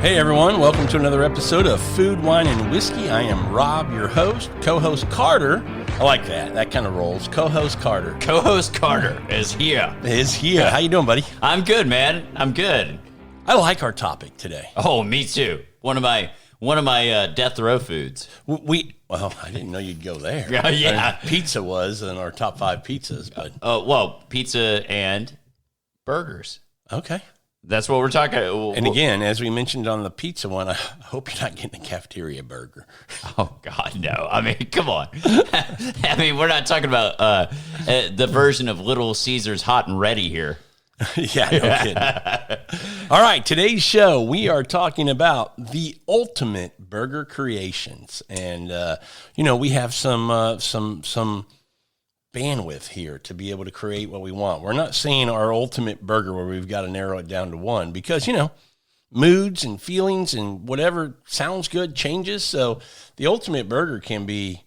Hey everyone, welcome to another episode of Food, Wine, and Whiskey. I am Rob, your host. Co-host Carter, I like that kind of rolls. Co-host Carter. Co-host Carter is here. How you doing, buddy? I'm good, man. I'm good. I like our topic today. Oh, me too. One of my death row foods. Well, I didn't know you'd go there. Yeah. Pizza was in our top 5 pizzas, but Pizza and burgers. okay. That's what we're talking about. And again, as we mentioned on the pizza one, I hope you're not getting a cafeteria burger. Oh, God, no. I mean, come on. I mean, we're not talking about the version of Little Caesars Hot and Ready here. Yeah, no kidding. All right, today's show, we are talking about the ultimate burger creations. And, we have some bandwidth here to be able to create what we want. We're not saying our ultimate burger where we've got to narrow it down to one because, moods and feelings and whatever sounds good changes. So the ultimate burger can be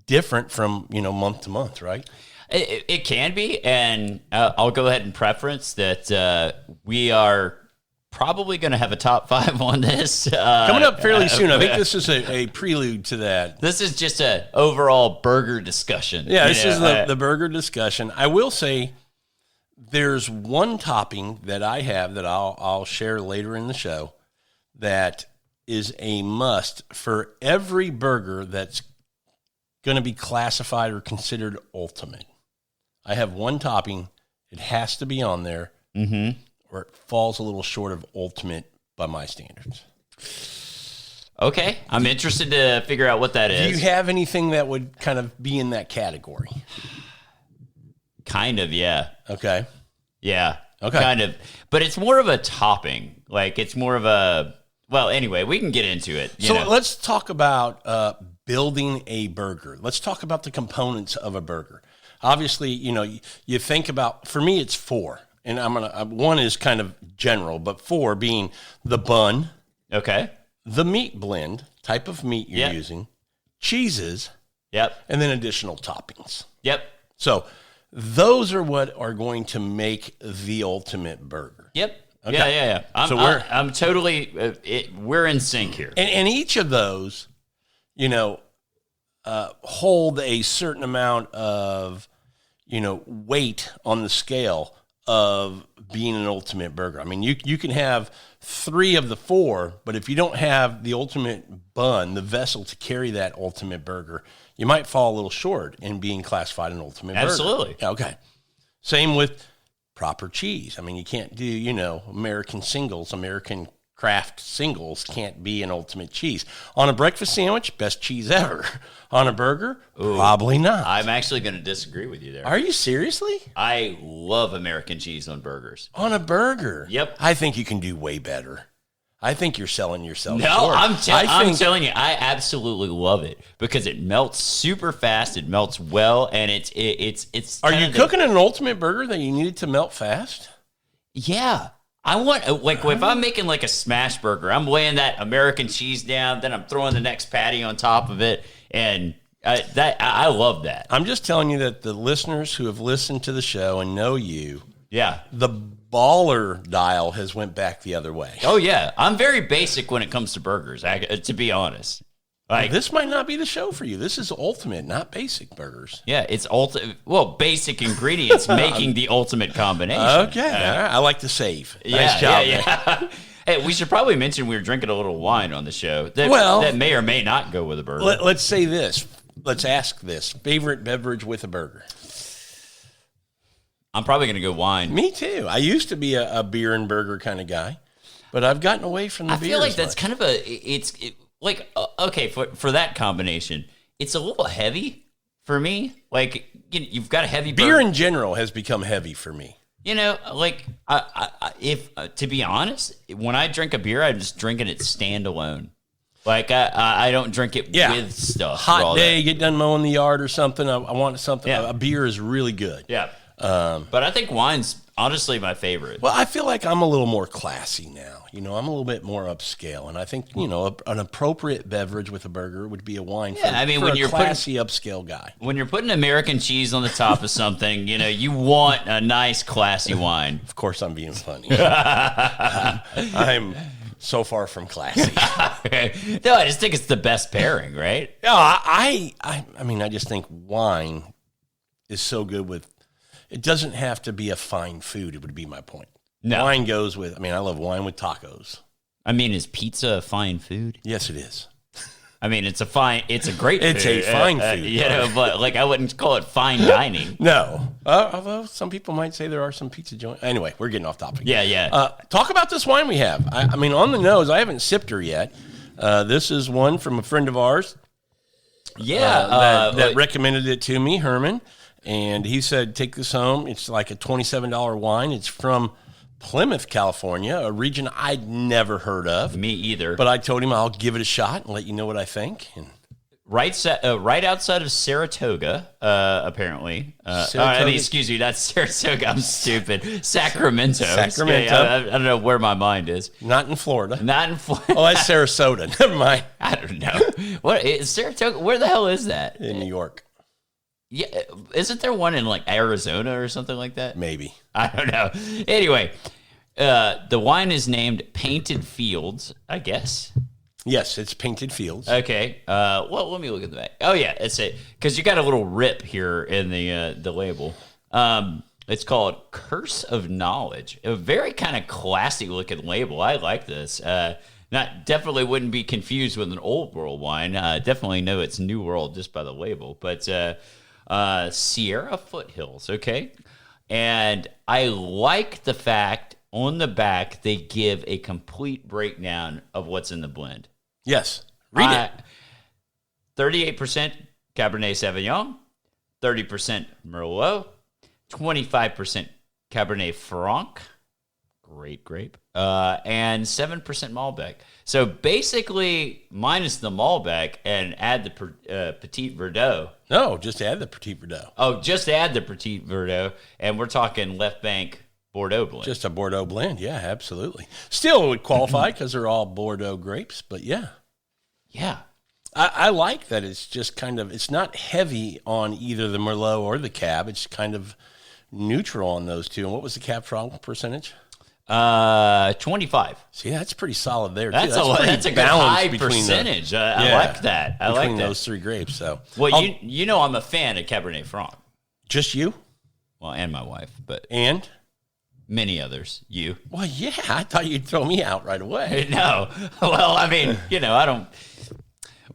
different from, month to month, right? It can be, and I'll go ahead and preference that we are probably going to have a top 5 on this. Coming up fairly soon. I think this is a prelude to that. This is just an overall burger discussion. Yeah, this is the burger discussion. I will say there's one topping that I have that I'll share later in the show that is a must for every burger that's going to be classified or considered ultimate. I have one topping. It has to be on there. Mm-hmm. Or it falls a little short of ultimate by my standards. Okay. I'm interested to figure out what that is. Do you have anything that would kind of be in that category? Kind of, yeah. Okay. Yeah. Okay. Kind of. But it's more of a topping. Like, it's more of a... Well, anyway, we can get into it. Let's talk about building a burger. Let's talk about the components of a burger. Obviously, you think about... For me, it's 4. And one is kind of general, but 4 being the bun. Okay. The meat blend, type of meat you're using, cheeses. Yep. And then additional toppings. Yep. So those are what are going to make the ultimate burger. Yep. Okay. Yeah. I'm totally, we're in sync here. And each of those, hold a certain amount of, weight on the scale of being an ultimate burger. I mean, you can have 3 of the 4, but if you don't have the ultimate bun, the vessel to carry that ultimate burger, you might fall a little short in being classified an ultimate burger. Absolutely. Okay. Same with proper cheese. I mean, you can't do, American craft singles can't be an ultimate cheese. On a breakfast sandwich, best cheese ever. On a burger, probably not. I'm actually going to disagree with you there. Are you seriously? I love American cheese on burgers. On a burger? Yep. I think you can do way better. I think you're selling yourself short. I'm telling you, I absolutely love it because it melts super fast, it melts well, and it's. Are you cooking an ultimate burger that you needed to melt fast? Yeah. I want, if I'm making like a smash burger, I'm laying that American cheese down, then I'm throwing the next patty on top of it, and I love that. I'm just telling you that the listeners who have listened to the show and know you, the baller dial has went back the other way. Oh, yeah. I'm very basic when it comes to burgers, to be honest. This might not be the show for you. This is ultimate, not basic burgers. Yeah, it's basic ingredients making the ultimate combination. Okay, I like to save. Nice job. Yeah. Hey, we should probably mention we were drinking a little wine on the show. That may or may not go with a burger. Let's say this. Let's ask this. Favorite beverage with a burger? I'm probably going to go wine. Me too. I used to be a beer and burger kind of guy, but I've gotten away from the beer. I feel like that's kind of for that combination, it's a little heavy for me. Like, you've got a heavy beer burger. In general has become heavy for me. To be honest, when I drink a beer, I'm just drinking it standalone. Like, I don't drink it with stuff. Hot day, get done mowing the yard or something. I want something. Yeah. A beer is really good. Yeah. But I think wine's honestly my favorite. Well, I feel like I'm a little more classy now. I'm a little bit more upscale, and I think an appropriate beverage with a burger would be a wine. When you're classy upscale guy. When you're putting American cheese on the top of something, you want a nice classy wine. Of course, I'm being funny. I'm so far from classy. No, I just think it's the best pairing, right? No, I mean, I just think wine is so good with. It doesn't have to be a fine food. It would be my point. No. Wine goes with. I mean, I love wine with tacos. I mean, is pizza a fine food? Yes, it is. I mean, it's a great It's food. a fine food. You know, but like I wouldn't call it fine dining. No. Although some people might say there are some pizza joints. Anyway, we're getting off topic. Yeah. Talk about this wine we have. I mean, on the nose, I haven't sipped her yet. This is one from a friend of ours. Yeah. That recommended it to me, Herman. And he said, take this home. It's like a $27 wine. It's from Plymouth, California, a region I'd never heard of. Me either. But I told him I'll give it a shot and let you know what I think. And right outside of Saratoga, apparently. Saratoga? I mean, excuse me, that's Saratoga. I'm stupid. Sacramento. Sacramento. Yeah, I don't know where my mind is. not in Florida. Not in Florida. Oh, that's Sarasota. Never mind. I don't know. What is Saratoga? Where the hell is that? In New York. Yeah, isn't there one in like Arizona or something like that? Maybe. I don't know. Anyway, the wine is named Painted Fields, I guess. Yes, it's Painted Fields. Okay. Well, let me look at the back. Oh yeah, it's because you got a little rip here in the label. It's called Curse of Knowledge. A very kind of classy looking label. I like this. Definitely wouldn't be confused with an old world wine. Definitely know it's New World just by the label. But Sierra Foothills, okay? And I like the fact on the back they give a complete breakdown of what's in the blend. Yes. Read it. 38% Cabernet Sauvignon, 30% Merlot, 25% Cabernet Franc, great grape, and 7% Malbec. So basically, minus the Malbec and add the Petit Verdot. No, just add the Petit Verdot. Oh, just add the Petit Verdot, and we're talking left bank Bordeaux blend. Just a Bordeaux blend. Yeah, absolutely. Still would qualify because they're all Bordeaux grapes, but yeah. Yeah. I like that it's just kind of, it's not heavy on either the Merlot or the Cab. It's kind of neutral on those two. And what was the Cab Franc percentage? 25. See, that's pretty solid there, too. That's a good high percentage. I like that. I like that. Between those three grapes. So, well, you know I'm a fan of Cabernet Franc. Just you? Well, and my wife, but And? many others. You? Well, yeah, I thought you'd throw me out right away. No. Well, I mean, I don't.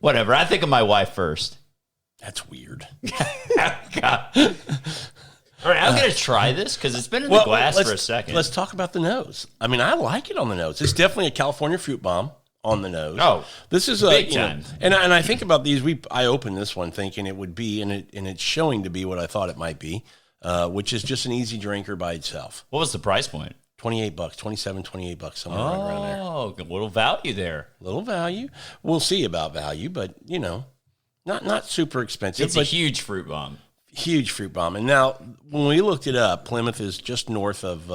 Whatever. I think of my wife first. That's weird. God. All right, I'm going to try this because it's been in the glass for a second. Let's talk about the nose. I mean, I like it on the nose. It's definitely a California fruit bomb on the nose. Oh, this is big time. And I think about these. I opened this one thinking it would be, and it's showing to be what I thought it might be, which is just an easy drinker by itself. What was the price point? $28, $28, somewhere right around there. Oh, a little value there. Little value. We'll see about value, but not super expensive. It's a huge fruit bomb. Huge fruit bomb. And now, when we looked it up, Plymouth is just north of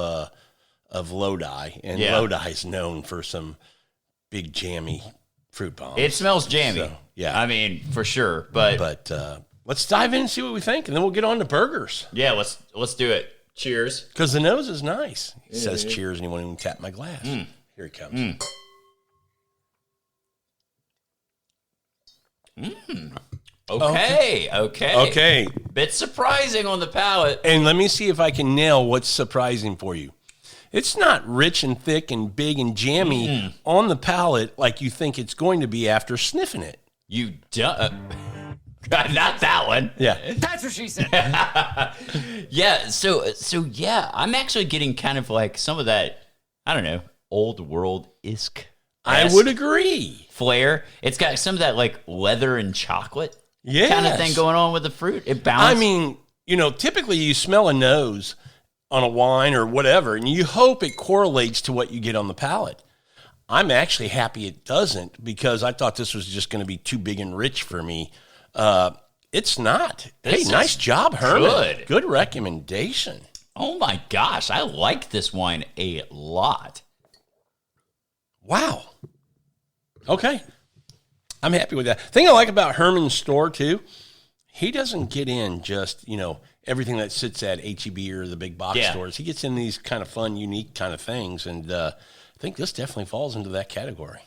Lodi, and Lodi is known for some big jammy fruit bombs. It smells jammy. So, yeah, I mean for sure. But let's dive in and see what we think, and then we'll get on to burgers. Yeah, let's do it. Cheers. Because the nose is nice. It says cheers, and he won't even tap my glass. Here he comes. Okay. Bit surprising on the palate. And let me see if I can nail what's surprising for you. It's not rich and thick and big and jammy on the palate like you think it's going to be after sniffing it. You don't. Not that one. Yeah. That's what she said. Yeah. So yeah, I'm actually getting kind of like some of that, I don't know, old world-esque. I would agree. Flair. It's got some of that like leather and chocolate yes. kind of thing going on with the fruit. It balances. I mean, typically you smell a nose on a wine or whatever, and you hope it correlates to what you get on the palate. I'm actually happy it doesn't because I thought this was just going to be too big and rich for me. It's not. Hey, nice job, Herman. Good recommendation. Oh my gosh, I like this wine a lot. Wow. Okay. I'm happy with that. Thing I like about Herman's store too, he doesn't get in just, everything that sits at HEB or the big box stores. He gets in these kind of fun, unique kind of things. And I think this definitely falls into that category.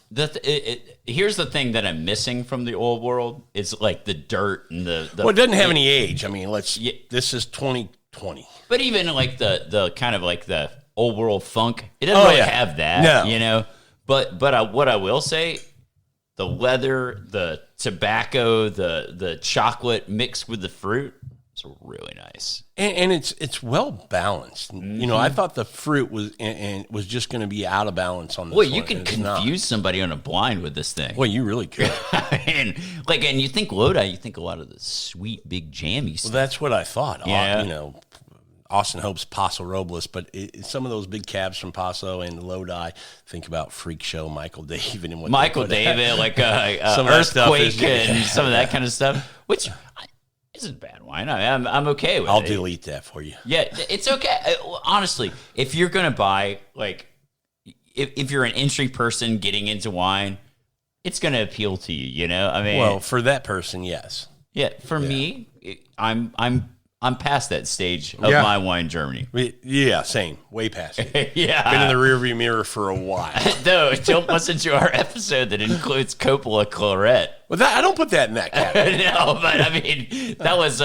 Here's the thing that I'm missing from the old world is like the dirt and the Well, it doesn't have any age. I mean, this is 2020. But even like the kind of like the old world funk, it doesn't really have that, you know. But what I will say, the leather, the tobacco, the chocolate mixed with the fruit, it's really nice. And it's well balanced. Mm-hmm. You know, I thought the fruit was just going to be out of balance on this. Well, you could confuse somebody on a blind with this thing. Well, you really could. and you think Lodi, you think a lot of the sweet, big, jammy stuff. Well, that's what I thought. Yeah. You know, Austin Hope's Paso Robles, but some of those big cabs from Paso and Lodi, think about Freak Show, Michael David, and what Michael David, like some Earthquake and some of that kind of stuff, which isn't bad wine. I'm okay with it. I'll delete that for you. Yeah, it's okay. Honestly, if you're going to buy, like, if you're an entry person getting into wine, it's going to appeal to you, you know? I mean, well, for that person, yes. Yeah, for me, I'm past that stage of my wine journey. Yeah, same. Way past it. Yeah. Been in the rearview mirror for a while. No, don't listen to our episode that includes Coppola Claret. Well, I don't put that in that category. No, but I mean, that was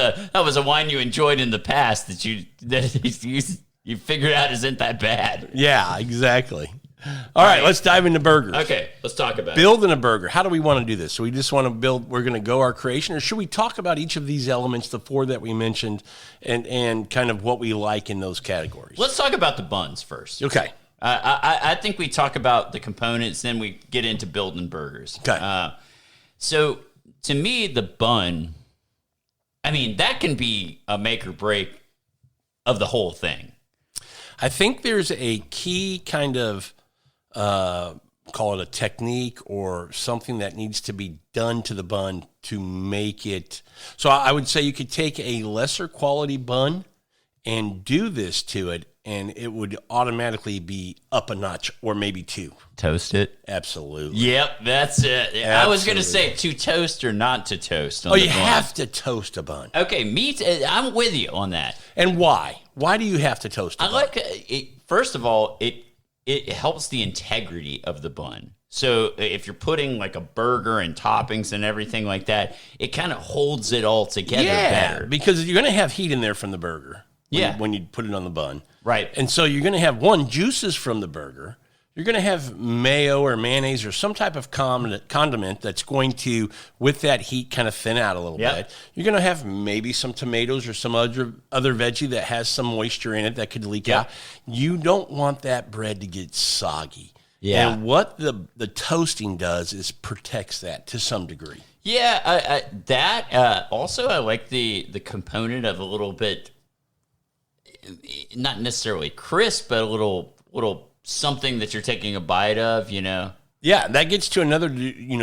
a wine you enjoyed in the past that you figured out isn't that bad. Yeah, exactly. All right, let's dive into burgers. Okay, let's talk about building a burger. How do we want to do this? So we just want to build, we're going to go our creation, or should we talk about each of these elements, the four that we mentioned, and kind of what we like in those categories? Let's talk about the buns first. Okay. I think we talk about the components, then we get into building burgers. Okay. So to me, the bun, I mean, that can be a make or break of the whole thing. I think there's a key kind of call it a technique or something that needs to be done to the bun to make it. So I would say you could take a lesser quality bun and do this to it, and it would automatically be up a notch or maybe two. Toast it? Absolutely. Yep, that's it. Absolutely. I was going to say to toast or not to toast. On you have to toast a bun. Okay, I'm with you on that. And why? Why do you have to toast a bun? I like it. First of all, it helps the integrity of the bun. So if you're putting like a burger and toppings and everything like that, it kind of holds it all together better. Because you're going to have heat in there from the burger when you put it on the bun. Right. And so you're going to have, juices from the burger. You're going to have mayo or mayonnaise or some type of condiment that's going to, with that heat, kind of thin out a little bit. You're going to have maybe some tomatoes or some other veggie that has some moisture in it that could leak out. You don't want that bread to get soggy. Yeah. And what the toasting does is protects that to some degree. Yeah, also I like the component of a little bit, not necessarily crisp, but a little something that you're taking a bite of, you know? Yeah, that gets to another,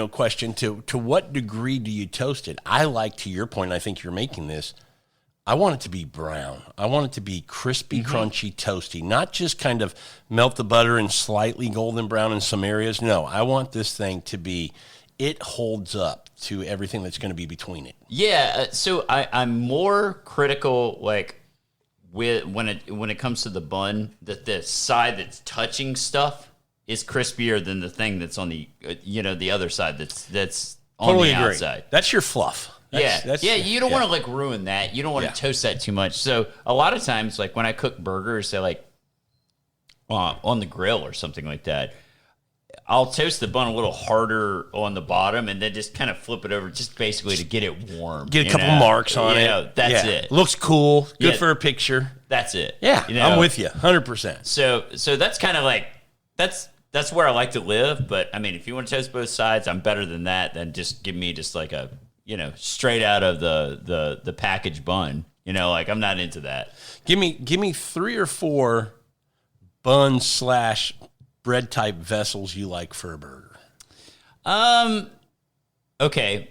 question. To what degree do you toast it? I like, to your point, I think you're making this, I want it to be brown. I want it to be crispy, crunchy, toasty, not just kind of melt the butter and slightly golden brown in some areas. No, I want this thing to be, it holds up to everything that's going to be between it. Yeah, so I'm more critical, like, when it comes to the bun, that the side that's touching stuff is crispier than the thing that's on the the other side that's on totally the agree. outside. That's your fluff. You don't want to like ruin that. You don't want to toast that too much. So a lot of times, like when I cook burgers, say like on the grill or something like that, I'll toast the bun a little harder on the bottom and then just kind of flip it over just basically to get it warm. Get a couple marks on it. That's it. Looks cool. Good for a picture. That's it. Yeah, I'm with you 100%. So that's kind of like, that's where I like to live. But I mean, if you want to toast both sides, I'm better than that. Then just give me just like a, straight out of the packaged bun. Like I'm not into that. Give me 3 or 4 bun / bread type vessels you like for a burger. Okay.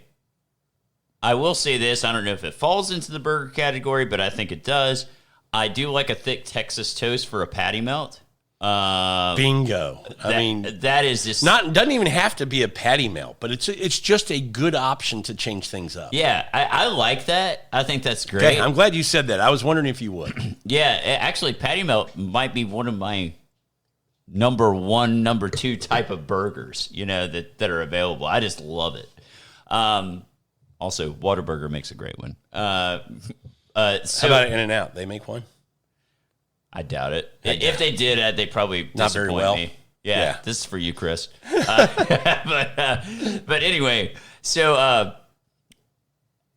I will say this. I don't know if it falls into the burger category, but I think it does. I do like a thick Texas toast for a patty melt. Bingo. That is just doesn't even have to be a patty melt, but it's just a good option to change things up. Yeah, I like that. I think that's great. Okay, I'm glad you said that. I was wondering if you would. Yeah, actually, patty melt might be one of my number one, number two type of burgers, that are available. I just love it. Also, Whataburger makes a great one. How about In-N-Out? They make one? I doubt it. If they did, they probably not very well. Me. Yeah, this is for you, Chris. But anyway, so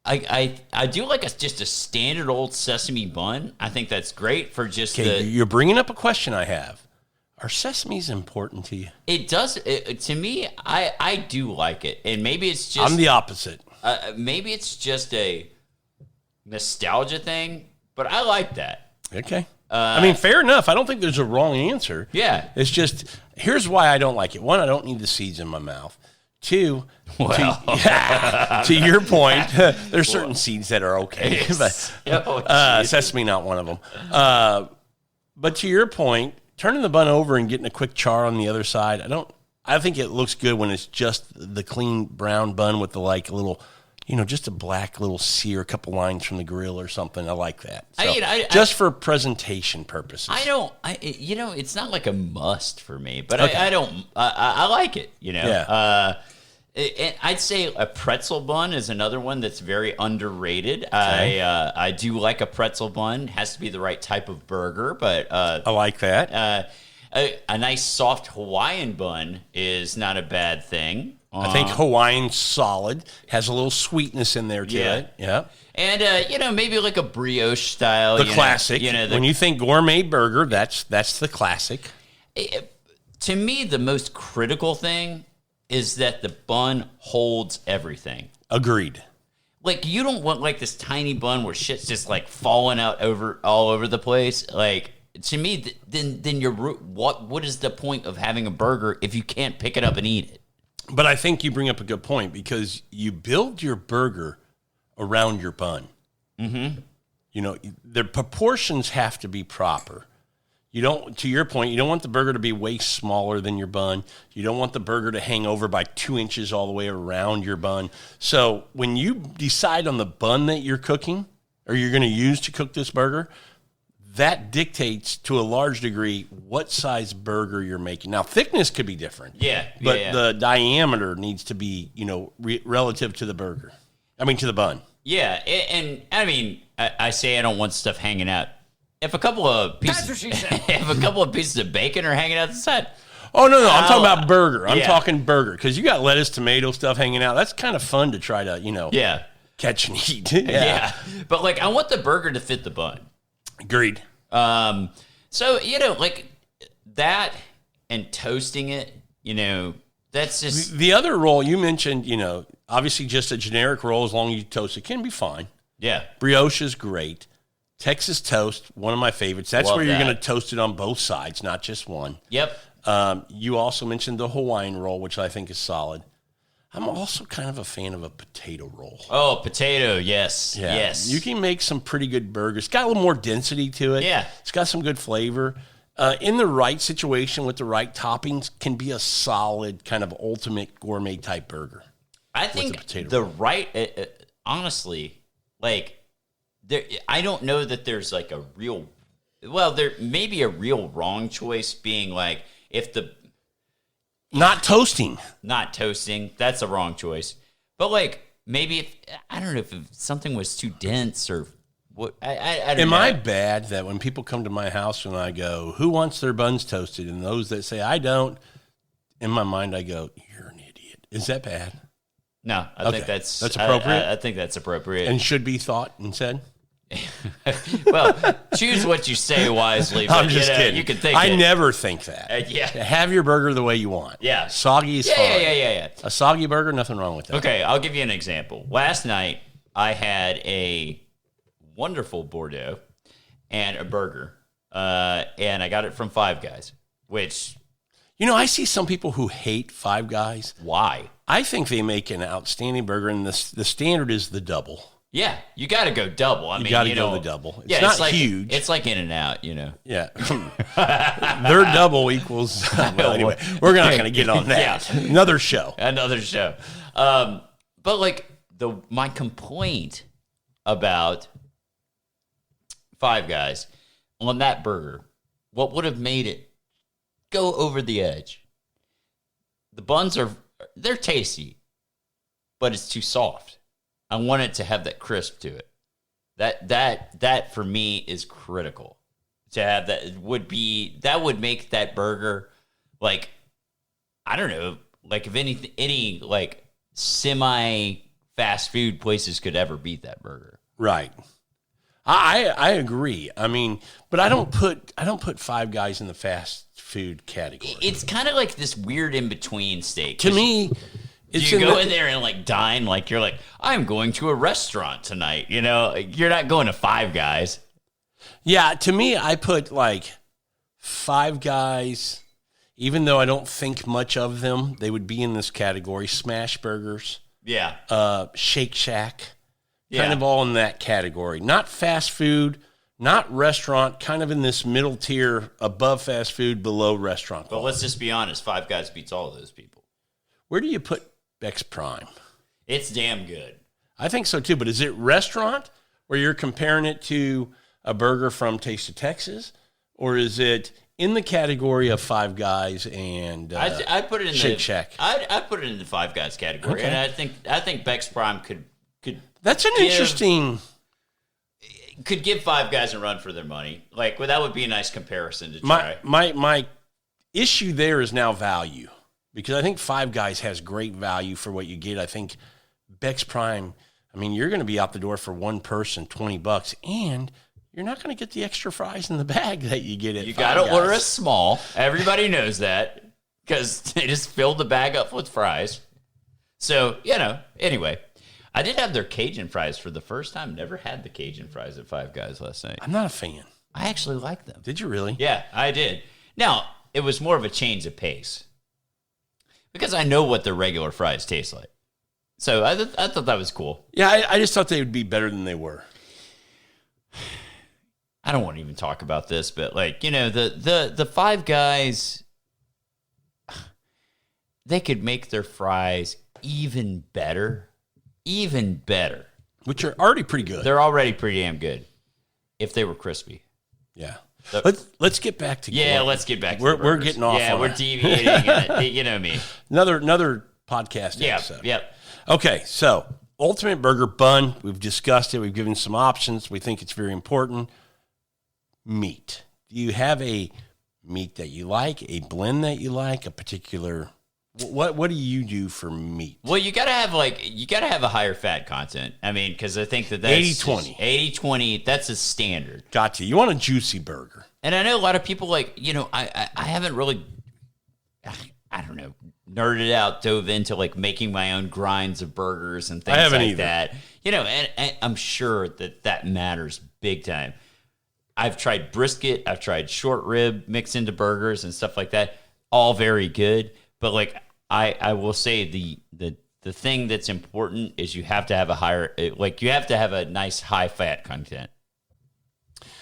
I do like just a standard old sesame bun. I think that's great for just You're bringing up a question I have. Are sesames important to you? It does. To me, I do like it. And maybe it's just... I'm the opposite. Maybe it's just a nostalgia thing, but I like that. Okay. I mean, fair enough. I don't think there's a wrong answer. Yeah. It's just, here's why I don't like it. One, I don't need the seeds in my mouth. Two, to your point, there's certain seeds that are okay. But, sesame, not one of them. But to your point, turning the bun over and getting a quick char on the other side, I think it looks good when it's just the clean brown bun with the little, just a black little sear, a couple lines from the grill or something. I like that. So, just for presentation purposes. It's not like a must for me, but okay. I like it, Yeah. I'd say a pretzel bun is another one that's very underrated. Okay. I do like a pretzel bun. Has to be the right type of burger, but I like that. A nice soft Hawaiian bun is not a bad thing. I think Hawaiian's solid. Has a little sweetness in there to it. Yeah. And maybe like a brioche style. The classic. When you think gourmet burger, that's the classic. To me, the most critical thing is that the bun holds everything. Agreed. Like, you don't want this tiny bun where shit's just falling out all over the place. Like, to me, then what is the point of having a burger if you can't pick it up and eat it? But I think you bring up a good point because you build your burger around your bun. Mm-hmm. The proportions have to be proper. To your point, you don't want the burger to be way smaller than your bun. You don't want the burger to hang over by 2 inches all the way around your bun. So when you decide on the bun that you're cooking or you're going to use to cook this burger, that dictates to a large degree what size burger you're making. Now, thickness could be different. Yeah. But the diameter needs to be, relative to the burger. To the bun. Yeah. And I mean, I say I don't want stuff hanging out. If a couple of pieces, that's what she said. If a couple of pieces of bacon are hanging out the side. Oh, no, I'm talking about burger. I'm talking burger because you got lettuce, tomato stuff hanging out. That's kind of fun to try to, catch and eat. Yeah. But I want the burger to fit the bun. Agreed. So, that and toasting it, that's just... The other roll you mentioned, obviously just a generic roll as long as you toast it can be fine. Yeah. Brioche is great. Texas toast, one of my favorites. That's where you're going to toast it on both sides, not just one. Yep. You also mentioned the Hawaiian roll, which I think is solid. I'm also kind of a fan of a potato roll. Oh, potato, yes. Yeah. Yes. You can make some pretty good burgers. It's got a little more density to it. Yeah. It's got some good flavor. In the right situation with the right toppings can be a solid kind of ultimate gourmet type burger. I think honestly, I don't know that there's a real, there may be a real wrong choice being if the... Not toasting, that's a wrong choice. But maybe I don't know if something was too dense or what, I don't know. Am I bad that when people come to my house and I go, who wants their buns toasted? And those that say I don't, in my mind I go, you're an idiot. Is that bad? No, I think that's appropriate. I think that's appropriate and should be thought and said. Well, choose what you say wisely. But, I'm just kidding. You can think. I never think that. Yeah. Have your burger the way you want. Yeah. Soggy is fine. Yeah. A soggy burger, nothing wrong with that. Okay, I'll give you an example. Last night, I had a wonderful Bordeaux and a burger, and I got it from Five Guys. Which, I see some people who hate Five Guys. Why? I think they make an outstanding burger, and the standard is the double. Yeah, you got to go double. You got to go the double. It's not huge. It's like In-N-Out, Yeah. Their double equals... Well, anyway, we're not going to get on that. Yeah. Another show. But my complaint about Five Guys on that burger, what would have made it go over the edge. The buns they're tasty, but it's too soft. I want it to have that crisp to it. That for me is critical. To have that would make that burger like, I don't know, like if any like semi fast food places could ever beat that burger. Right. I agree. I mean, but I don't put Five Guys in the fast food category. It's kind of like this weird in between state. To me, it's you go in there and like dine like you're like, I'm going to a restaurant tonight. You know, you're not going to Five Guys. Yeah, to me, I put like Five Guys, even though I don't think much of them, they would be in this category. Smash Burgers. Yeah. Shake Shack. Kind of all in that category. Not fast food, not restaurant, kind of in this middle tier, above fast food, below restaurant. But let's just be honest, Five Guys beats all of those people. Where do you put Beck's Prime? It's damn good. I think so too, but is it restaurant where you're comparing it to a burger from Taste of Texas? Or is it in the category of Five Guys and I put it in Shake Shack? I put it in the Five Guys category. Okay. And I think Beck's Prime could That's an interesting... Could give Five Guys a run for their money. Like, well, that would be a nice comparison to try. My issue there is now value, because I think Five Guys has great value for what you get. I think Beck's Prime, I mean, you're going to be out the door for one person, $20, and you're not going to get the extra fries in the bag that you get at You Five got to Guys. order a small. Everybody knows that because they just filled the bag up with fries. So, anyway. I did have their Cajun fries for the first time. Never had the Cajun fries at Five Guys last night. I'm not a fan. I actually like them. Did you really? Yeah, I did. Now, it was more of a change of pace because I know what their regular fries taste like. So I thought that was cool. Yeah, I just thought they would be better than they were. I don't want to even talk about this, but like, the Five Guys, they could make their fries even better. Even better. Which are already pretty good. They're already pretty damn good if they were crispy. Yeah. So, let's get back to Yeah, let's get back to we're getting off. Yeah, on we're deviating. You know me. Another podcast episode. Yep. Okay, so Ultimate Burger bun. We've discussed it. We've given some options. We think it's very important. Meat. Do you have a meat that you like, a blend that you like, a particular... What do you do for meat? Well, you gotta have a higher fat content. I mean, because I think that's 80-20. 80-20, that's a standard. Gotcha. You want a juicy burger. And I know a lot of people I haven't really, I don't know, nerded out, dove into like making my own grinds of burgers and things like that. And I'm sure that matters big time. I've tried brisket, I've tried short rib mixed into burgers and stuff like that. All very good. But like I will say the thing that's important is you have to have a nice high fat content.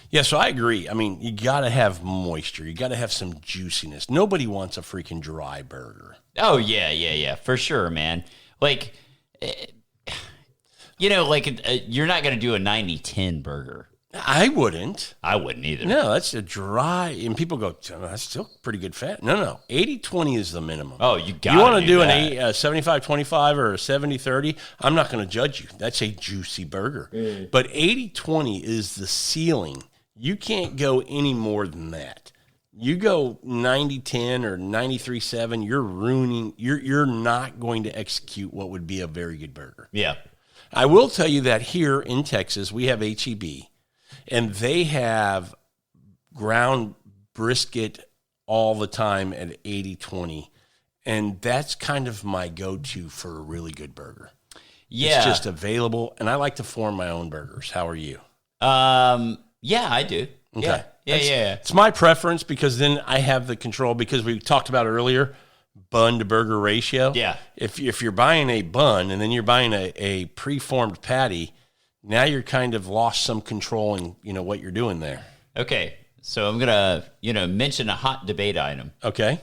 Yeah, so I agree. I mean, you got to have moisture. You got to have some juiciness. Nobody wants a freaking dry burger. Oh yeah, for sure, man. Like you're not going to do a 90-10 burger. I wouldn't. I wouldn't either. No, that's a dry, and people go, that's still pretty good fat. No. 80-20 is the minimum. Oh, you got You want to do that. a 75-25 or a 70-30, I'm not going to judge you. That's a juicy burger. But 80-20 is the ceiling. You can't go any more than that. You go 90-10 or 93-7, you're ruining, you're not going to execute what would be a very good burger. Yeah. I will tell you that here in Texas, we have H-E-B. And they have ground brisket all the time at 80-20. And that's kind of my go-to for a really good burger. Yeah. It's just available. And I like to form my own burgers. How are you? Yeah, I do. Okay. Yeah. It's my preference because then I have the control, because we talked about earlier, bun to burger ratio. Yeah. If you're buying a bun and then you're buying a preformed patty, now you're kind of lost some control in, what you're doing there. Okay. So I'm going to, mention a hot debate item. Okay.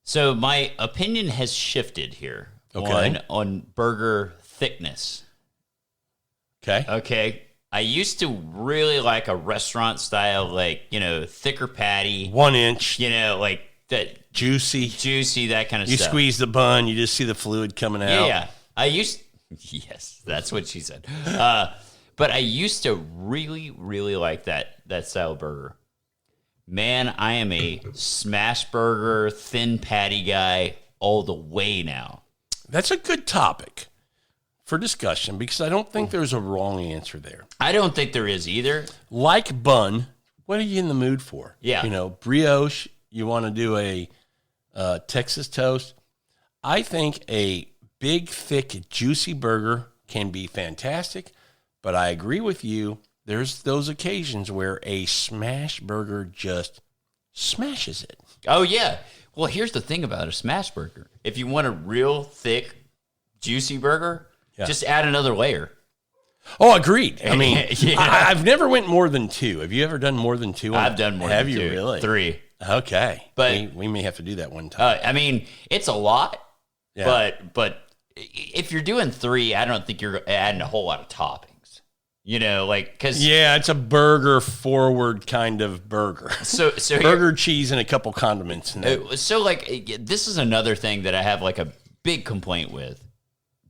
So my opinion has shifted here Okay. on burger thickness. Okay. Okay. I used to really like a restaurant style, like, thicker patty. 1 inch. Like that. Juicy, that kind of you stuff. You squeeze the bun, you just see the fluid coming out. Yeah. Yes, that's what she said. But I used to really, really like that style of burger. Man, I am a smash burger, thin patty guy all the way now. That's a good topic for discussion because I don't think there's a wrong answer there. I don't think there is either. Like bun, what are you in the mood for? Yeah. Brioche, you want to do a Texas toast. I think a big, thick, juicy burger can be fantastic, but I agree with you. There's those occasions where a smash burger just smashes it. Oh, yeah. Well, here's the thing about a smash burger. If you want a real thick, juicy burger, just add another layer. Oh, agreed. I mean, yeah. I've never went more than 2. Have you ever done more than 2? I've done more than 2. Have you really? 3. Okay. But we may have to do that one time. I mean, it's a lot, but if you're doing 3, I don't think you're adding a whole lot of toppings. Because it's a burger forward kind of burger. So burger, cheese, and a couple condiments. So this is another thing that I have like a big complaint with.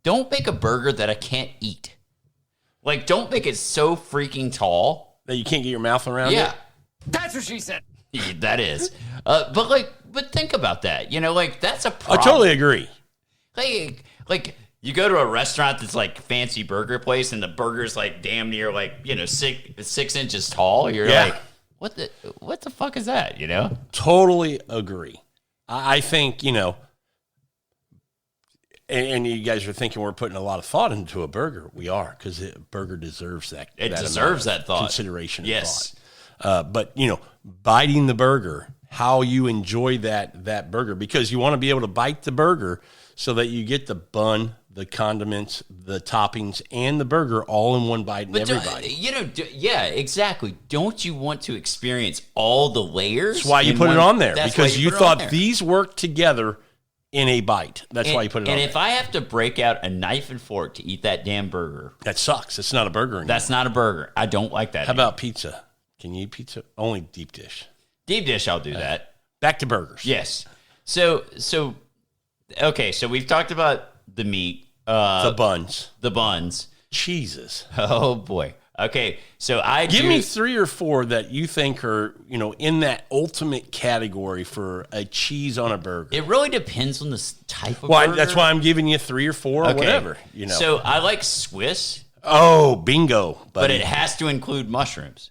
Don't make a burger that I can't eat. Like, don't make it so freaking tall that you can't get your mouth around it. Yeah, that's what she said. That is. But think about that. That's a problem. I totally agree. Like you go to a restaurant that's like fancy burger place and the burger's like damn near 6 inches tall. You're like, what the fuck is that? Totally agree. I think, and you guys are thinking we're putting a lot of thought into a burger. We are, because a burger deserves that. It deserves that thought. Consideration. Yes. And thought. But, biting the burger, how you enjoy that burger, because you want to be able to bite the burger so that you get the bun, the condiments, the toppings, and the burger all in one bite, and everybody. Yeah, exactly. Don't you want to experience all the layers? That's why you put it on there, because you thought these work together in a bite. That's why you put it on there. And if I have to break out a knife and fork to eat that damn burger. That sucks. It's not a burger anymore. That's not a burger. I don't like that. How about pizza? Can you eat pizza? Only deep dish. Deep dish, I'll do that. Back to burgers. Yes. So we've talked about the meat. The buns. Cheeses. Oh, boy. Okay, so Give me 3 or 4 that you think are, in that ultimate category for a cheese on a burger. It really depends on the type of burger. That's why I'm giving you 3 or 4 or whatever. So I like Swiss. Oh, bingo. Buddy. But it has to include mushrooms.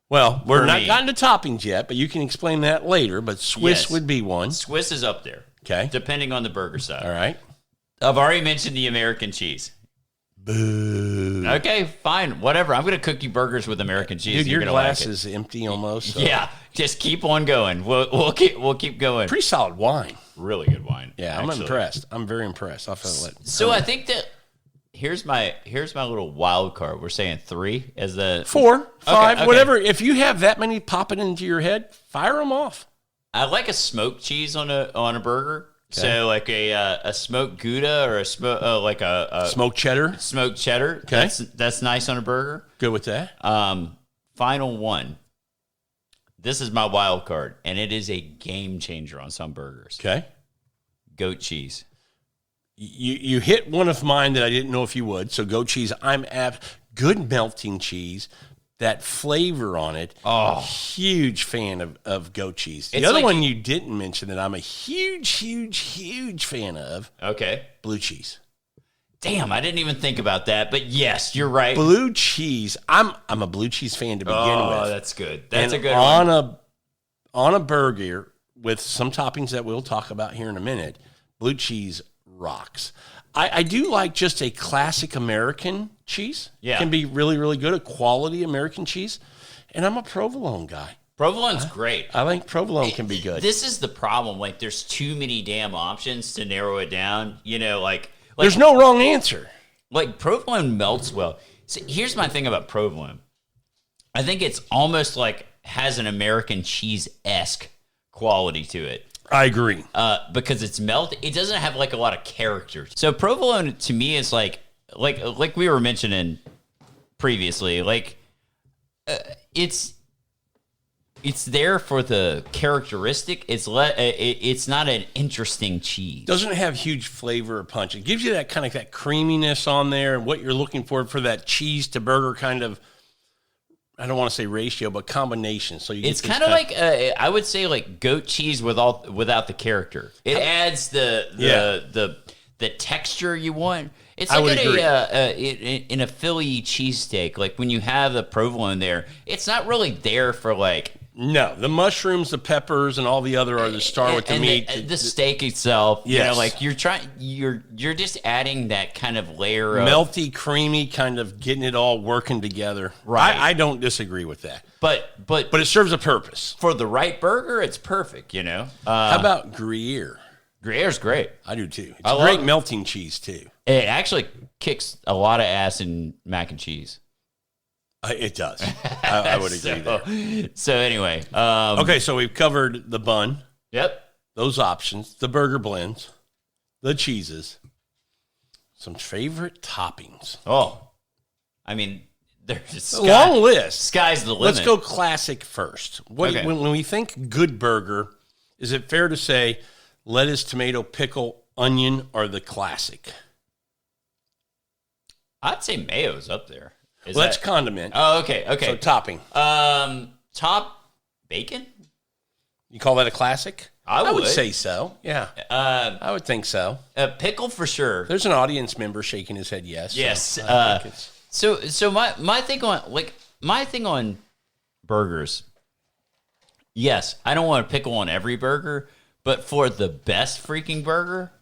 Well, we're not gotten to toppings yet, but you can explain that later. But Swiss would be one. Swiss is up there. Okay. Depending on the burger side. All right. I've already mentioned the American cheese. Boo. Okay, fine, whatever. I'm going to cook you burgers with American cheese. Dude, your glass is empty almost. So. Yeah, just keep on going. We'll keep going. Pretty solid wine. Really good wine. Yeah, actually. I'm impressed. I'm very impressed. So I think that here's my little wild card. We're saying 3 as the 4, 5, okay. Whatever. If you have that many popping into your head, fire them off. I like a smoked cheese on a burger. Okay. So like a smoked Gouda or a smoked cheddar. Smoked cheddar. Okay. That's nice on a burger. Good with that. Final one. This is my wild card, and it is a game changer on some burgers. Okay. Goat cheese. You hit one of mine that I didn't know if you would. So goat cheese. Good melting cheese. That flavor on it. Oh, huge fan of goat cheese. The other one you didn't mention that I'm a huge fan of. Okay. Blue cheese. Damn, I didn't even think about that. But yes, you're right. Blue cheese. I'm a blue cheese fan to begin with. Oh, that's good. That's a good one. On a burger with some toppings that we'll talk about here in a minute, blue cheese rocks. I do like just a classic American cheese. Yeah. Can be really, really good. A quality American cheese. And I'm a provolone guy. Provolone's great. I think provolone can be good. This is the problem. Like, there's too many damn options to narrow it down. There's no wrong answer. Like, provolone melts well. So here's my thing about provolone. I think it's almost like has an American cheese-esque quality to it. I agree. Because it's melted. It doesn't have like a lot of character. So provolone to me is like we were mentioning previously. Like, it's there for the characteristic. It's not an interesting cheese. Doesn't have huge flavor or punch. It gives you that kind of that creaminess on there and what you're looking for that cheese to burger kind of, I don't want to say ratio, but combination. So it's kind of like I would say like goat cheese without the character. It adds the texture you want. It's like in a Philly cheesesteak. Like when you have the provolone there, it's not really there for like. No, the mushrooms, the peppers, and all the other are the star with the meat. The steak itself, yes. Like you're just adding that kind of layer of melty, creamy, kind of getting it all working together. Right. I don't disagree with that. But it serves a purpose. For the right burger, it's perfect, How about Gruyere? Gruyere's great. I do too. It's great melting cheese too. It actually kicks a lot of ass in mac and cheese. It does. I would agree there. So anyway. Okay, so we've covered the bun. Yep. Those options, the burger blends, the cheeses, some favorite toppings. Oh, I mean, there's a long list. Sky's the limit. Let's go classic first. When we think good burger, is it fair to say lettuce, tomato, pickle, onion are the classic? I'd say mayo's up there. That's condiment. Oh, okay. So topping. Top bacon? You call that a classic? I would say so. Yeah. I would think so. Pickle for sure. There's an audience member shaking his head yes. Yes. So my thing on burgers. Yes, I don't want a pickle on every burger, but for the best freaking burger,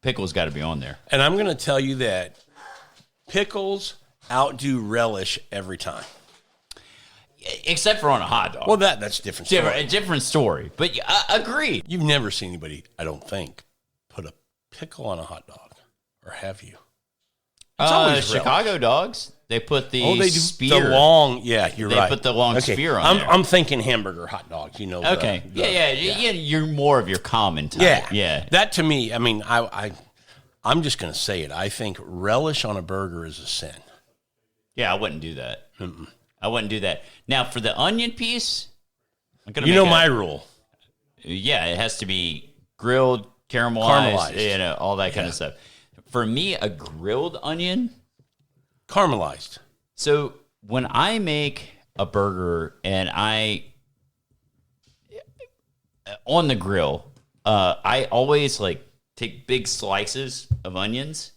pickle's got to be on there. And I'm going to tell you that pickles outdo relish every time. Except for on a hot dog. Well, that's a different story. A different story. But I agree. You've never seen anybody, I don't think, put a pickle on a hot dog. Or have you? It's always Chicago dogs. They put the spear. The long, yeah, you're right. They put the long spear on there. I'm thinking hamburger hot dogs, Okay. You're more of your common type. Yeah. That to me, I mean, I'm just going to say it. I think relish on a burger is a sin. Yeah, I wouldn't do that. I wouldn't do that. Now, for the onion piece, I'm gonna my rule. Yeah, it has to be grilled, caramelized. All that kind of stuff. For me, a grilled onion. Caramelized. So when I make a burger and on the grill, I always take big slices of onions.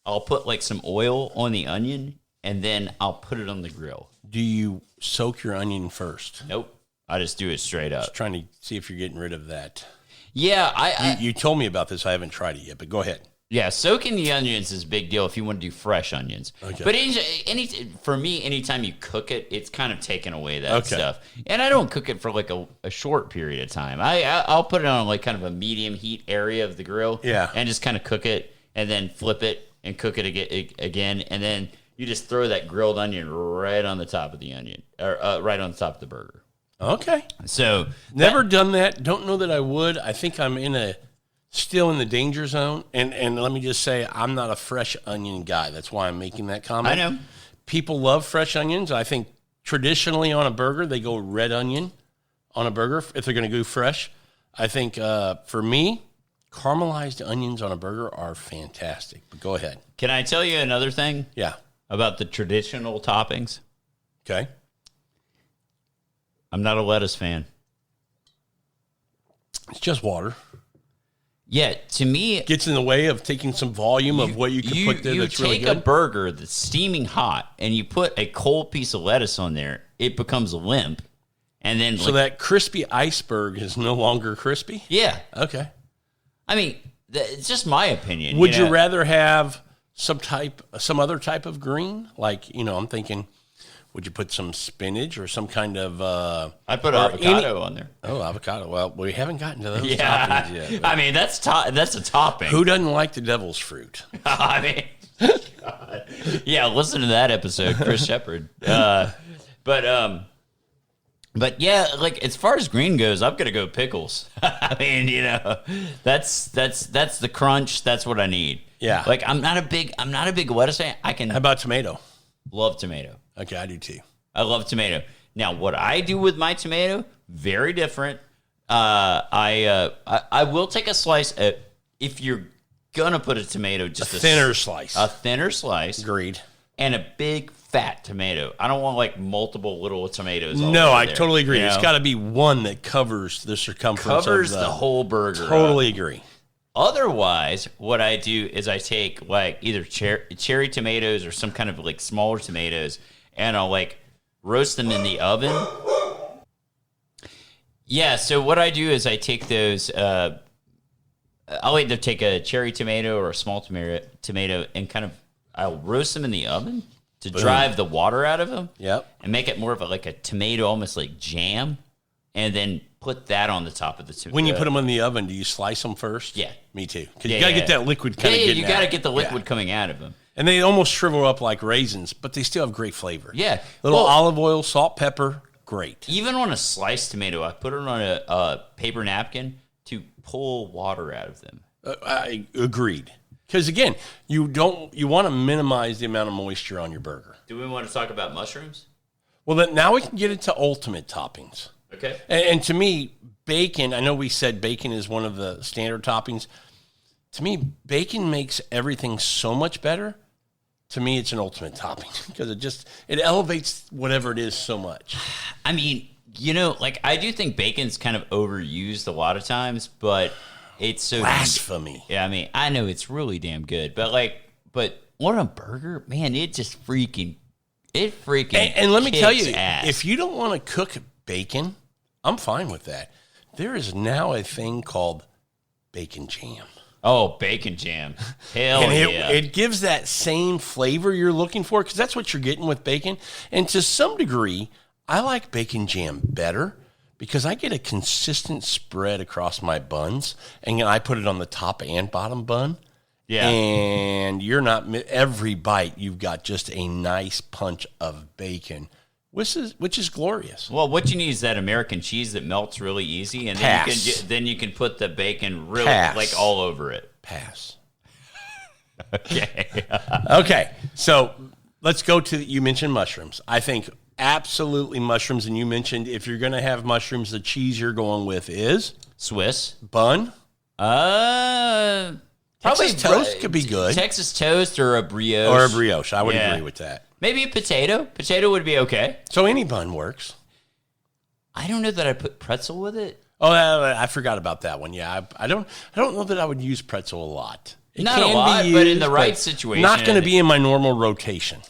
I'll put some oil on the onion, and then I'll put it on the grill. Do you soak your onion first? Nope. I just do it straight up. Just trying to see if you're getting rid of that. Yeah, you told me about this. I haven't tried it yet, but go ahead. Yeah, soaking the onions is a big deal if you want to do fresh onions. Okay. But for me, anytime you cook it, it's kind of taking away that stuff. And I don't cook it for a short period of time. I'll put it on kind of a medium heat area of the grill. Yeah. And just kind of cook it and then flip it and cook it again. And then you just throw that grilled onion right on the top of the onion, or right on the top of the burger. Okay. So never done that. Don't know that I would. I think I'm still in the danger zone. And let me just say, I'm not a fresh onion guy. That's why I'm making that comment. I know. People love fresh onions. I think traditionally on a burger, they go red onion on a burger if they're going to go fresh. I think for me, caramelized onions on a burger are fantastic. But go ahead. Can I tell you another thing? Yeah. About the traditional toppings? Okay. I'm not a lettuce fan. It's just water. Yeah, to me, it gets in the way of taking some volume of what you can put there that's really good. You take a burger that's steaming hot and you put a cold piece of lettuce on there, it becomes limp. And then so that crispy iceberg is no longer crispy? Yeah. Okay. I mean, it's just my opinion. Would you rather have some other type of green? I'm thinking, would you put some spinach or some kind of... I put avocado on there. Oh, avocado. Well, we haven't gotten to those toppings yet. I mean, that's a topping. Who doesn't like the devil's fruit? I mean, God. Yeah, listen to that episode, Chris Shepard. But yeah, as far as green goes, I'm gonna go pickles. I mean, that's the crunch. That's what I need. Yeah. I'm not a big lettuce fan. How about tomato? Love tomato. Okay, I do too. I love tomato. Now, what I do with my tomato, very different. I will take a slice. If you're gonna put a tomato, just a thinner slice. Agreed. And a big fat tomato. I don't want like multiple little tomatoes. No, I totally agree. It's got to be one that covers the circumference. Covers the whole burger. Totally agree. Otherwise, what I do is I take like either cherry tomatoes or some kind of like smaller tomatoes, and I'll like roast them in the oven. Yeah, so what I do is I take those. I'll either take a cherry tomato or a small tomato and kind of I'll roast them in the oven to drive the water out of them. Yep. And make it more of like a tomato, almost like jam, and then put that on the top of the tomato. When you put them in the oven, do you slice them first? Yeah. Me too. Because you got to get that liquid kind of getting out. You got to get the liquid coming out of them. And they almost shrivel up like raisins, but they still have great flavor. Yeah. Little olive oil, salt, pepper, great. Even on a sliced tomato, I put it on a paper napkin to pull water out of them. I agreed. Because again, you want to minimize the amount of moisture on your burger. Do we want to talk about mushrooms? Well, then now we can get into ultimate toppings. Okay. And to me, bacon, I know we said bacon is one of the standard toppings. To me, bacon makes everything so much better. To me, it's an ultimate topping because it elevates whatever it is so much. I mean, like I do think bacon's kind of overused a lot of times, but it's so blasphemy. Yeah, I mean, I know it's really damn good, but on a burger, man, it freaking. And let me tell you, ass. If you don't want to cook bacon, I'm fine with that. There is now a thing called bacon jam. Oh, bacon jam. Hell and yeah. It gives that same flavor you're looking for because that's what you're getting with bacon. And to some degree, I like bacon jam better because I get a consistent spread across my buns, and I put it on the top and bottom bun. Yeah. And every bite, you've got just a nice punch of bacon, which is glorious. Well, what you need is that American cheese that melts really easy, and then you can put the bacon really like all over it. Pass. Okay. Okay. So let's go to, you mentioned mushrooms. I think absolutely mushrooms, and you mentioned if you're going to have mushrooms, the cheese you're going with is? Swiss. Bun? Probably Texas toast could be good. Texas toast or a brioche. I would agree with that. Maybe a potato. Potato would be okay. So any bun works. I don't know that I put pretzel with it. Oh, I forgot about that one. Yeah, I don't know that I would use pretzel a lot. Not a lot, but in the right situation. Not going to be in my normal rotation.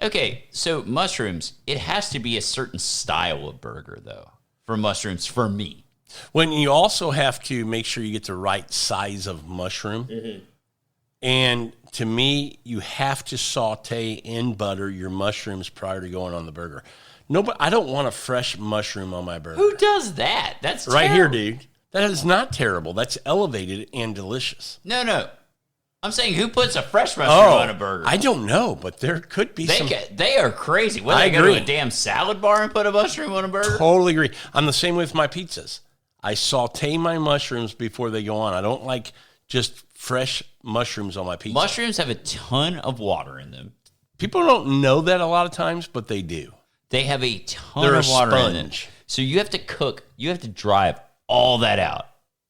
Okay, so mushrooms, it has to be a certain style of burger, though, for mushrooms, for me. When you also have to make sure you get the right size of mushroom. Mm-hmm. And to me, you have to saute in butter your mushrooms prior to going on the burger. I don't want a fresh mushroom on my burger. Who does that? That's right terrible. Here, dude. That is not terrible. That's elevated and delicious. No. I'm saying who puts a fresh mushroom on a burger? I don't know, but there could be some. They are crazy. What, they go to a damn salad bar and put a mushroom on a burger? Totally agree. I'm the same with my pizzas. I saute my mushrooms before they go on. I don't like just fresh mushrooms on my pizza. Mushrooms have a ton of water in them. People don't know that a lot of times, but they do. They have a ton of water in them. So you have to cook. You have to drive all that out.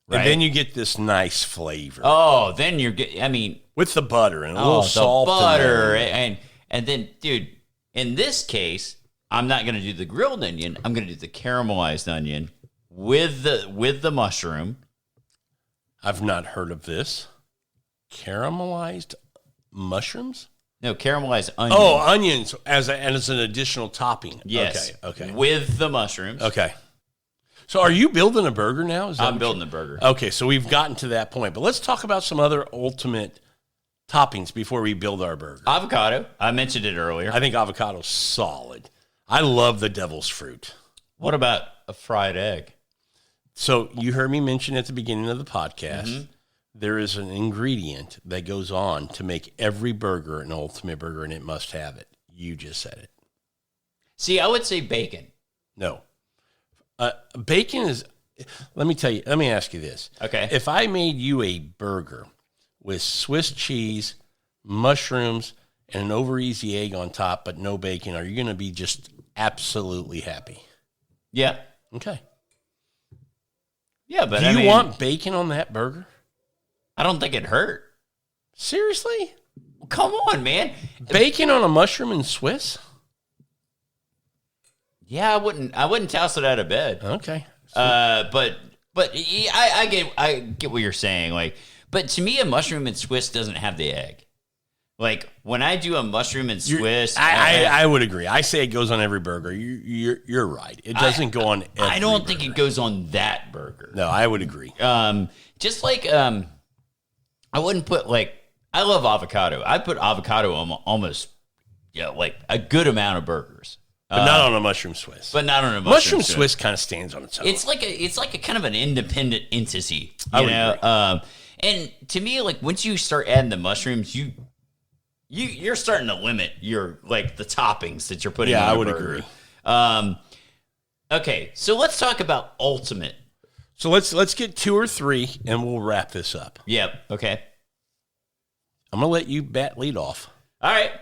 Right? And then you get this nice flavor. Oh, then you're getting, I mean. With the butter and a little salt. Butter. And then, dude, in this case, I'm not going to do the grilled onion. I'm going to do the caramelized onion with the mushroom. I've not heard of this. Caramelized mushrooms? No, caramelized onion. Oh, onions as an additional topping. Yes. Okay. With the mushrooms. Okay. So are you building a burger now? I'm building a burger. Okay, so we've gotten to that point. But let's talk about some other ultimate toppings before we build our burger. Avocado. I mentioned it earlier. I think avocado's solid. I love the devil's fruit. What about a fried egg? So you heard me mention at the beginning of the podcast, there is an ingredient that goes on to make every burger an ultimate burger, and it must have it. You just said it. See, I would say bacon. No. Bacon is, let me ask you this. Okay. If I made you a burger with Swiss cheese, mushrooms, and an over easy egg on top, but no bacon, are you going to be just absolutely happy? Yeah. Okay. Yeah, but do you want bacon on that burger? I don't think it hurt. Seriously? Come on, man. Bacon on a mushroom and Swiss? Yeah, I wouldn't toss it out of bed. Okay. But I get what you're saying. Like, but to me, a mushroom and Swiss doesn't have the egg. Like when I do a mushroom and Swiss, I would agree. I say it goes on every burger. You're right. It doesn't go on every I don't burger. think it goes on that burger. No, I would agree. Just like I wouldn't put like I love avocado. I put avocado on almost like a good amount of burgers. But not on a mushroom Swiss. But not on a mushroom Swiss kind of stands on its own. It's like a kind of an independent entity, you would know. agree. And to me, like once you start adding the mushrooms, you're starting to limit your like the toppings that you're putting. Yeah, on I would burger. agree. Okay, so let's talk about ultimate. So let's get 2 or 3, and we'll wrap this up. Yep. Okay. I'm gonna let you lead off. All right.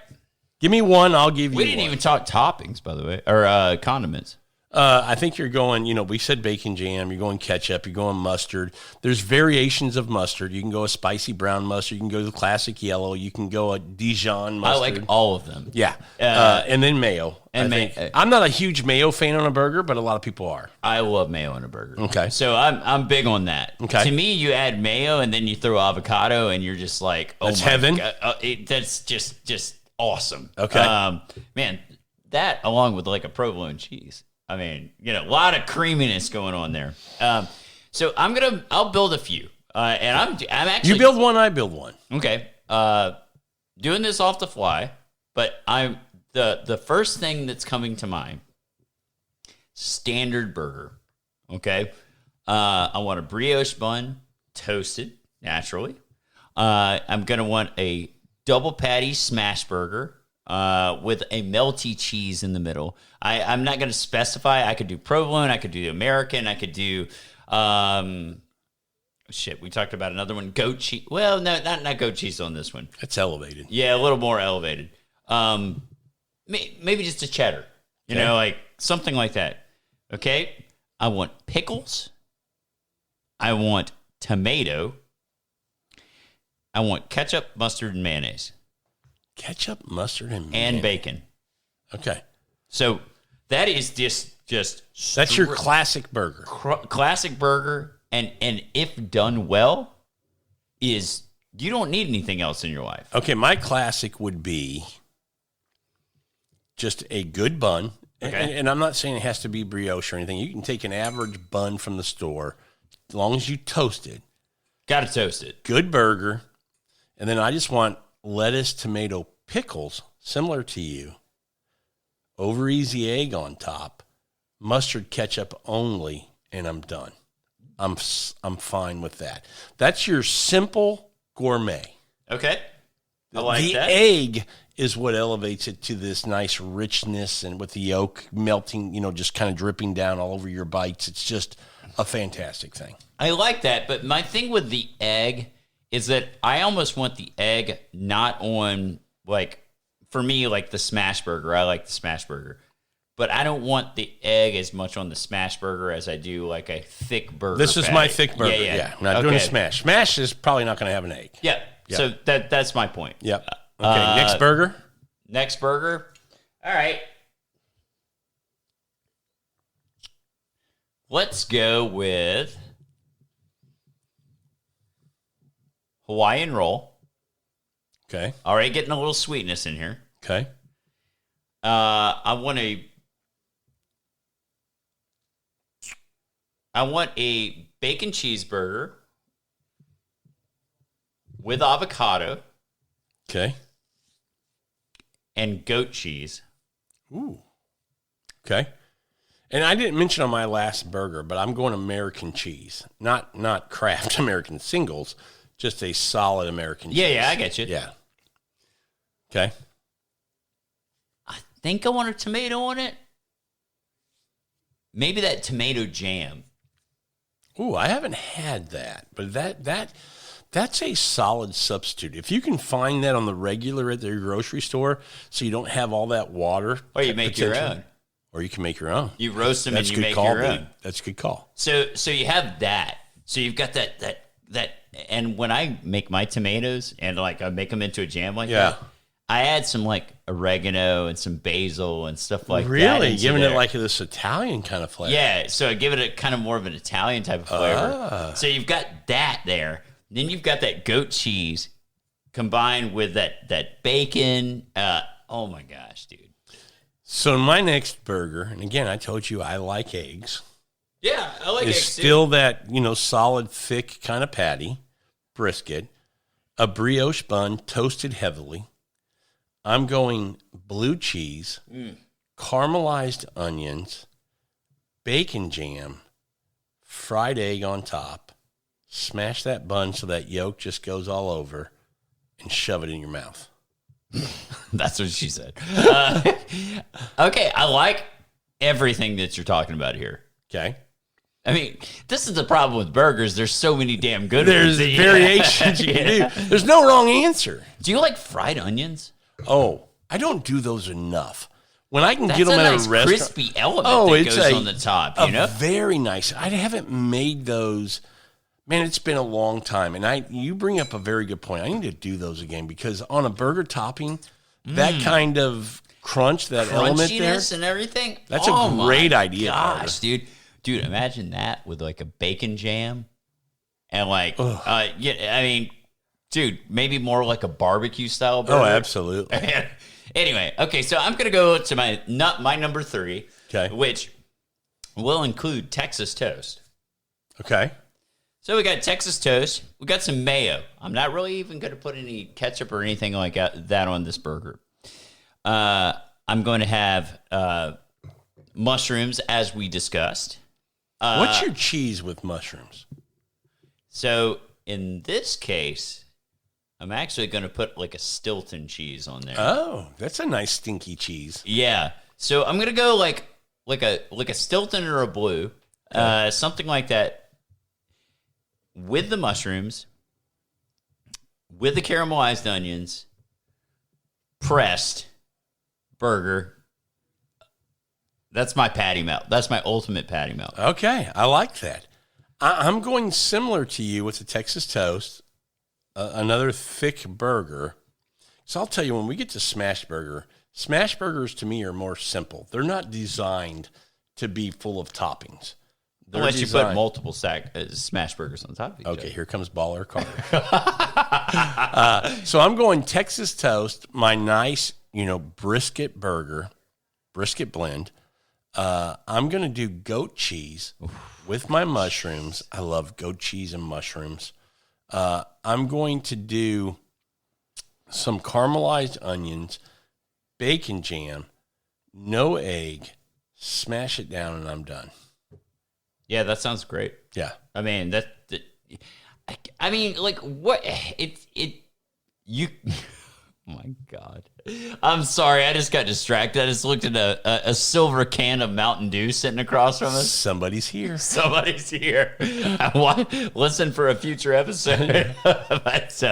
Give me one. I'll give you. We didn't one. even talk toppings, by the way, or condiments. I think you're going, we said bacon jam, you're going ketchup, you're going mustard. There's variations of mustard. You can go a spicy brown mustard. You can go the classic yellow. You can go a Dijon mustard. I like all of them. Yeah. And then mayo. And I'm not a huge mayo fan on a burger, but a lot of people are. I love mayo on a burger. Okay. So I'm big on that. Okay. To me, you add mayo and then you throw avocado and you're just like, oh That's my heaven. God. That's just awesome. Okay. Man, that along with like a provolone cheese. I mean, a lot of creaminess going on there. So I'll build a few, and I'm actually you build one, I build one. Okay. Doing this off the fly, but I'm the first thing that's coming to mind. Standard burger. Okay. I want a brioche bun, toasted naturally. I'm gonna want a double patty smash burger. With a melty cheese in the middle. I'm not going to specify. I could do provolone. I could do American. I could do, we talked about another one, goat cheese. Well, no, not goat cheese on this one. It's elevated. Yeah, a little more elevated. Maybe just a cheddar, like something like that. Okay. I want pickles. I want tomato. I want ketchup, mustard, and mayonnaise. Ketchup, mustard, and bacon. Okay. So that is just that's your classic burger. Classic burger, and if done well, you don't need anything else in your life. Okay, my classic would be just a good bun. Okay. And I'm not saying it has to be brioche or anything. You can take an average bun from the store, as long as you toast it. Got to toast it. Good burger. And then I just want lettuce, tomato, pickles, similar to you. Over easy egg on top. Mustard, ketchup only, and I'm done. I'm fine with that. That's your simple gourmet. Okay. I like that. The egg is what elevates it to this nice richness, and with the yolk melting, just kind of dripping down all over your bites. It's just a fantastic thing. I like that, but my thing with the egg is that I almost want the egg not on, like, for me, like the smash burger. I like the smash burger. But I don't want the egg as much on the smash burger as I do like a thick burger. This is my thick burger. Yeah. I'm not doing a smash. Smash is probably not going to have an egg. Yeah. So that's my point. Yep. Okay, next burger. Next burger. All right. Let's go with Hawaiian roll. Okay. Already getting a little sweetness in here. Okay. I want a bacon cheeseburger with avocado. Okay. And goat cheese. Ooh. Okay. And I didn't mention on my last burger, but I'm going American cheese. Not Kraft American singles, just a solid American cheese. Yeah, I get you. Yeah. Okay. I think I want a tomato on it. Maybe that tomato jam. Ooh, I haven't had that, but That's a solid substitute. If you can find that on the regular at your grocery store, so you don't have all that water. Or you make your own. Or you can make your own. You roast them That's and you make call, your dude. own. That's a good call. So you have that. So you've got that. And when I make my tomatoes and like I make them into a jam like that, I add some like oregano and some basil and stuff like that. Really? Giving it like this Italian kind of flavor. Yeah. So I give it a kind of more of an Italian type of flavor. So you've got that there. Then you've got that goat cheese combined with that bacon. Oh my gosh, dude. So my next burger, and again, I told you I like eggs. Yeah, I like eggs too. Still that, solid, thick kind of patty, brisket, a brioche bun toasted heavily. I'm going blue cheese, caramelized onions, bacon jam, fried egg on top. Smash that bun so that yolk just goes all over and shove it in your mouth. That's what she said. Okay, I like everything that you're talking about here. Okay. I mean, this is the problem with burgers. There's so many damn good There's ones. variations you can do. There's no wrong answer. Do you like fried onions? Oh, I don't do those enough. When I can That's get them a at nice a restaurant. crispy element that goes on the top, you know? Very nice. I haven't made those. Man, it's been a long time. And you bring up a very good point. I need to do those again because on a burger topping, that kind of crunch, that element there. Crunchiness and everything. That's a great idea. Gosh, dude. Dude, imagine that with like a bacon jam and like, I mean, dude, maybe more like a barbecue style burger. Oh, absolutely. Anyway, okay, so I'm going to go to my number 3, which will include Texas toast. Okay. So we got Texas toast. We got some mayo. I'm not really even going to put any ketchup or anything like that on this burger. I'm going to have mushrooms, as we discussed. What's your cheese with mushrooms? So in this case, I'm actually going to put like a Stilton cheese on there. Oh, that's a nice stinky cheese. Yeah. So I'm going to go like a Stilton or a Blue, something like that, with the mushrooms, with the caramelized onions, pressed burger. That's my patty melt. That's my ultimate patty melt. Okay, I like that. I'm going similar to you with the Texas toast, another thick burger. So I'll tell you, when we get to smash burgers to me are more simple. They're not designed to be full of toppings. Unless you put multiple smash burgers on top of each other. Okay, here comes Baller Carter. So I'm going Texas toast, my nice, brisket burger, brisket blend. I'm going to do goat cheese with my mushrooms. I love goat cheese and mushrooms. I'm going to do some caramelized onions, bacon jam, no egg, smash it down, and I'm done. Yeah, that sounds great. Yeah. I mean, like what you oh my God. I'm sorry, I just got distracted. I just looked at a silver can of Mountain Dew sitting across from us. Somebody's here. Somebody's here. Listen for a future episode. But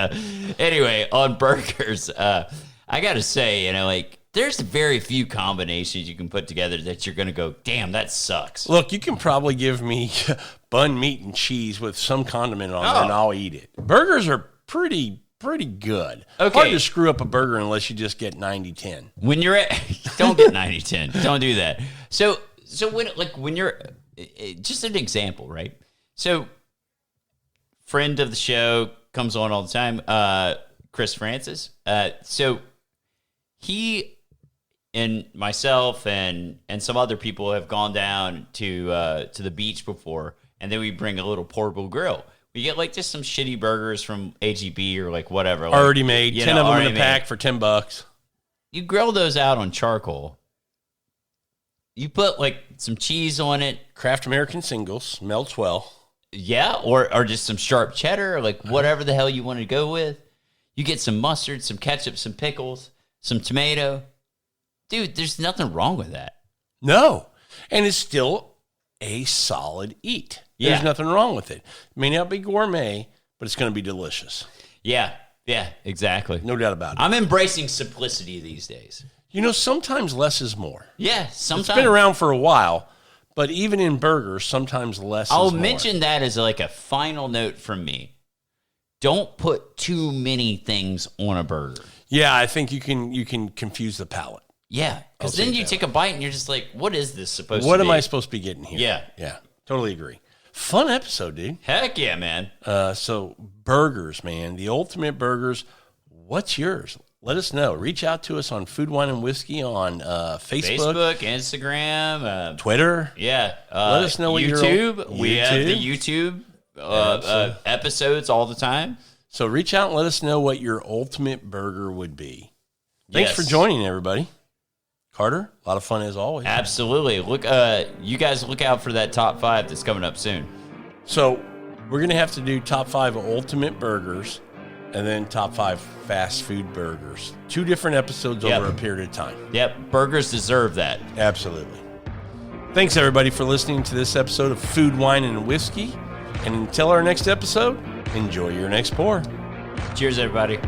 anyway, on burgers, I got to say, there's very few combinations you can put together that you're going to go, damn, that sucks. Look, you can probably give me bun, meat, and cheese with some condiment on it, and I'll eat it. Burgers are pretty good. Okay. Hard to screw up a burger unless you just get 90-10. When you're at, don't get 90-10. Don't do that. So when you're, just an example, right? So, friend of the show comes on all the time, Chris Francis. So he and myself and some other people have gone down to the beach before, and then we bring a little portable grill. We get like just some shitty burgers from AGB or like whatever. Like, already made. 10 of them in a pack for $10. You grill those out on charcoal. You put like some cheese on it. Kraft American Singles. Melts well. Yeah, or just some sharp cheddar or like whatever the hell you want to go with. You get some mustard, some ketchup, some pickles, some tomato. Dude, there's nothing wrong with that. No. And it's still a solid eat. There's nothing wrong with it. It may not be gourmet, but it's going to be delicious. Yeah, exactly. No doubt about it. I'm embracing simplicity these days. You know, sometimes less is more. Yeah, sometimes. It's been around for a while, but even in burgers, sometimes less is more. I'll mention that as like a final note from me. Don't put too many things on a burger. Yeah, I think you can confuse the palate. Yeah, because then you take a bite and you're just like, what is this supposed to be? What am I supposed to be getting here? Yeah. Yeah, totally agree. Fun episode, dude. Heck yeah, man. So burgers, man, the ultimate burgers. What's yours? Let us know. Reach out to us on Food, Wine, and Whiskey on Facebook, Instagram, Twitter. Yeah. Let us know what YouTube. We have the YouTube episodes all the time. So reach out and let us know what your ultimate burger would be. Thanks for joining, everybody. Carter, a lot of fun as always. Absolutely. Look, you guys look out for that top 5 that's coming up soon. So we're going to have to do top 5 ultimate burgers and then top 5 fast food burgers. 2 different episodes over a period of time. Yep. Burgers deserve that. Absolutely. Thanks, everybody, for listening to this episode of Food, Wine, and Whiskey. And until our next episode, enjoy your next pour. Cheers, everybody.